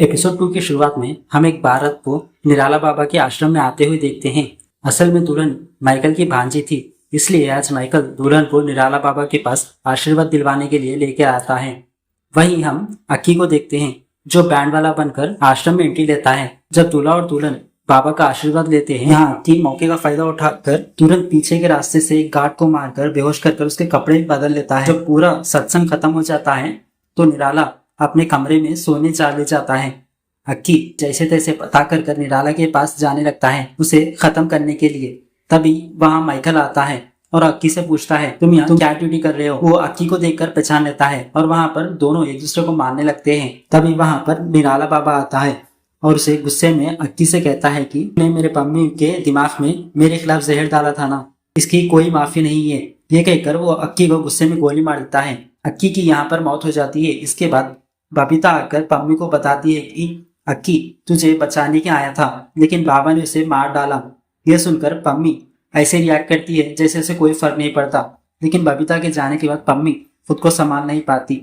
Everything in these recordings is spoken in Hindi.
एपिसोड 2 की शुरुआत में हम एक बारात को निराला बाबा के आश्रम में आते हुए देखते हैं। असल में दुल्हन माइकल की भांजी थी, इसलिए आज माइकल दुल्हन को निराला बाबा के पास आशीर्वाद दिलवाने के लिए लेकर आता है। वहीं हम अक्की को देखते हैं जो बैंड वाला बनकर आश्रम में एंट्री लेता है। जब दूल्हा और दुल्हन बाबा का आशीर्वाद लेते हैं, यहाँ अक्की मौके का फायदा उठाकर तुरंत पीछे के रास्ते से एक गार्ड को मारकर बेहोश कर उसके कपड़े बदल लेता है। जब पूरा सत्संग खत्म हो जाता है तो निराला अपने कमरे में सोने चले जाता है। अक्की जैसे तैसे पता कर निराला के पास जाने लगता है उसे खत्म करने के लिए। तभी वहाँ माइकल आता है और अक्की से पूछता है तुम यहाँ क्या ड्यूटी कर रहे हो। वो अक्की को देखकर पहचान लेता है और वहाँ पर दोनों एक दूसरे को मारने लगते हैं। तभी वहाँ पर निराला बाबा आता है और उसे गुस्से में अक्की से कहता है कि तुमने मेरे पम्मी के दिमाग में मेरे खिलाफ जहर डाला था ना, इसकी कोई माफी नहीं है। ये कहकर वो अक्की को गुस्से में गोली मार देता है। अक्की की यहाँ पर मौत हो जाती है। इसके बाद बबीता आकर पम्मी को बताती है कि अक्की तुझे बचाने के आया था लेकिन बाबा ने उसे मार डाला। यह सुनकर पम्मी ऐसे रिएक्ट करती है जैसे उसे कोई फर्क नहीं पड़ता, लेकिन बबीता के जाने के बाद पम्मी खुद को संभाल नहीं पाती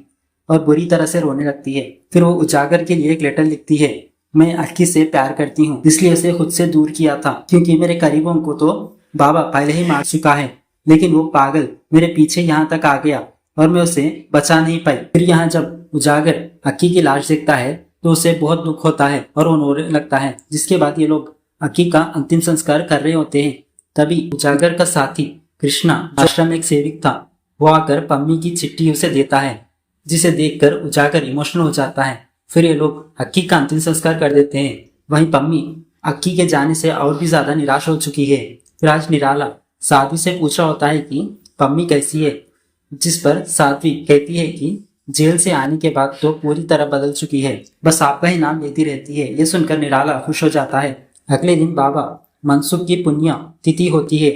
और बुरी तरह से रोने लगती है। फिर वो उजागर के लिए एक लेटर लिखती है, मैं अक्की से प्यार करती हूँ इसलिए उसे खुद से दूर किया था, क्योंकि मेरे करीबों को तो बाबा पहले ही मार चुका है, लेकिन वो पागल मेरे पीछे यहाँ तक आ गया और मैं उसे बचा नहीं पाई। फिर यहाँ जब उजागर अक्की की लाश देखता है तो उसे बहुत दुख होता है और वो रोने लगता है। जिसके बाद ये लोग अक्की का अंतिम संस्कार कर रहे होते हैं। तभी उजागर का साथी कृष्णा आश्रम में एक सेविक था, वो आकर पम्मी की चिट्ठी उसे देता है, जिसे देखकर उजागर इमोशनल हो जाता है। फिर ये लोग अक्की का अंतिम संस्कार कर देते हैं। वहीं पम्मी अक्की के जाने से और भी ज्यादा निराश हो चुकी है। फिर आज निराला साध्वी से पूछ रहा होता है कि पम्मी कैसी है, जिस पर साध्वी कहती है कि जेल से आने के बाद तो पूरी तरह बदल चुकी है, बस आपका ही नाम लेती रहती है। ये सुनकर निराला खुश हो जाता है। अगले दिन बाबा मनसुख की पुण्य तिथि होती है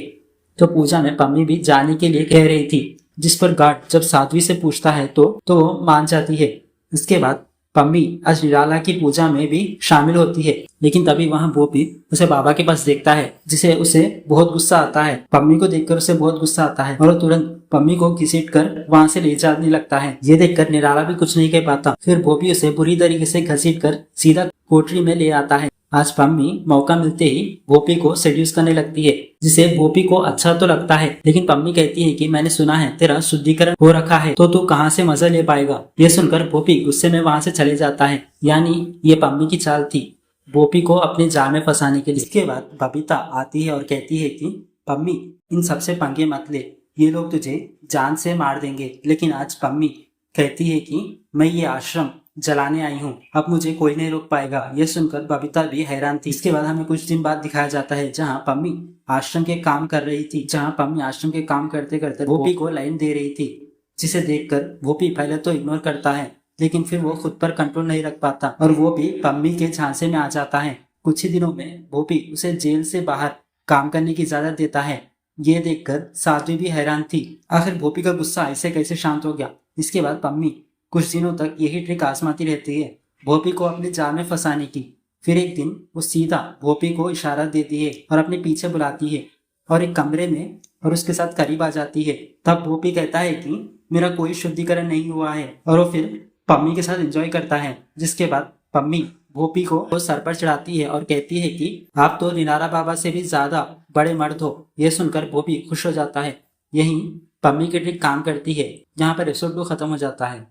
तो पूजा में पम्मी भी जाने के लिए कह रही थी, जिस पर गार्ड जब साध्वी से पूछता है तो वो मान जाती है। इसके बाद पम्मी आज निराला की पूजा में भी शामिल होती है, लेकिन तभी वहाँ गोपी उसे बाबा के पास देखता है, जिसे उसे बहुत गुस्सा आता है। पम्मी को देखकर उसे बहुत गुस्सा आता है और वो तुरंत पम्मी को घसीट कर वहाँ से ले जाने लगता है। ये देखकर निराला भी कुछ नहीं कह पाता। फिर गोपी उसे बुरी तरीके से घसीट कर सीधा कोठरी में ले आता है। आज पम्मी मौका मिलते ही गोपी को सेड्यूस करने लगती है, जिसे गोपी को अच्छा तो लगता है, लेकिन पम्मी कहती है कि मैंने सुना है तेरा शुद्धिकरण हो रखा है तो तू कहाँ से मजा ले पाएगा। ये सुनकर गोपी गुस्से में वहाँ से चले जाता है। यानी ये पम्मी की चाल थी गोपी को अपने जाल में फंसाने के लिए। इसके बाद बबीता आती है और कहती है कि पम्मी इन सबसे पंगे मत ले, ये लोग तुझे जान से मार देंगे। लेकिन आज पम्मी कहती है कि मैं ये आश्रम जलाने आई हूँ, अब मुझे कोई नहीं रोक पाएगा। ये सुनकर बबीता भी हैरान थी। इसके बाद हमें कुछ दिन बाद दिखाया जाता है जहाँ पम्मी आश्रम के काम कर रही थी, जहाँ पम्मी आश्रम के काम करते करते गोपी को लाइन दे रही थी, जिसे देखकर गोपी पहले तो इग्नोर करता है, लेकिन फिर वो खुद पर कंट्रोल नहीं रख पाता और वो भी पम्मी के झांसे में आ जाता है। कुछ ही दिनों में गोपी उसे जेल से बाहर काम करने की इजाजत देता है। ये देखकर साध्वी भी हैरान थी, आखिर गोपी का गुस्सा ऐसे कैसे शांत हो गया। इसके बाद पम्मी कुछ दिनों तक यही ट्रिक आजमाती रहती है गोपी को अपने जाल में फंसाने की। फिर एक दिन वो सीधा गोपी को इशारा देती है और अपने पीछे बुलाती है और एक कमरे में और उसके साथ करीब आ जाती है। तब गोपी कहता है कि मेरा कोई शुद्धिकरण नहीं हुआ है और वो फिर पम्मी के साथ एंजॉय करता है। जिसके बाद पम्मी गोपी को सर पर चढ़ाती है और कहती है कि आप तो निराला बाबा से भी ज्यादा बड़े मर्द हो। यह सुनकर गोपी खुश हो जाता है। यही पम्मी की ट्रिक काम करती है। यहाँ पर एपिसोड 2 खत्म हो जाता है।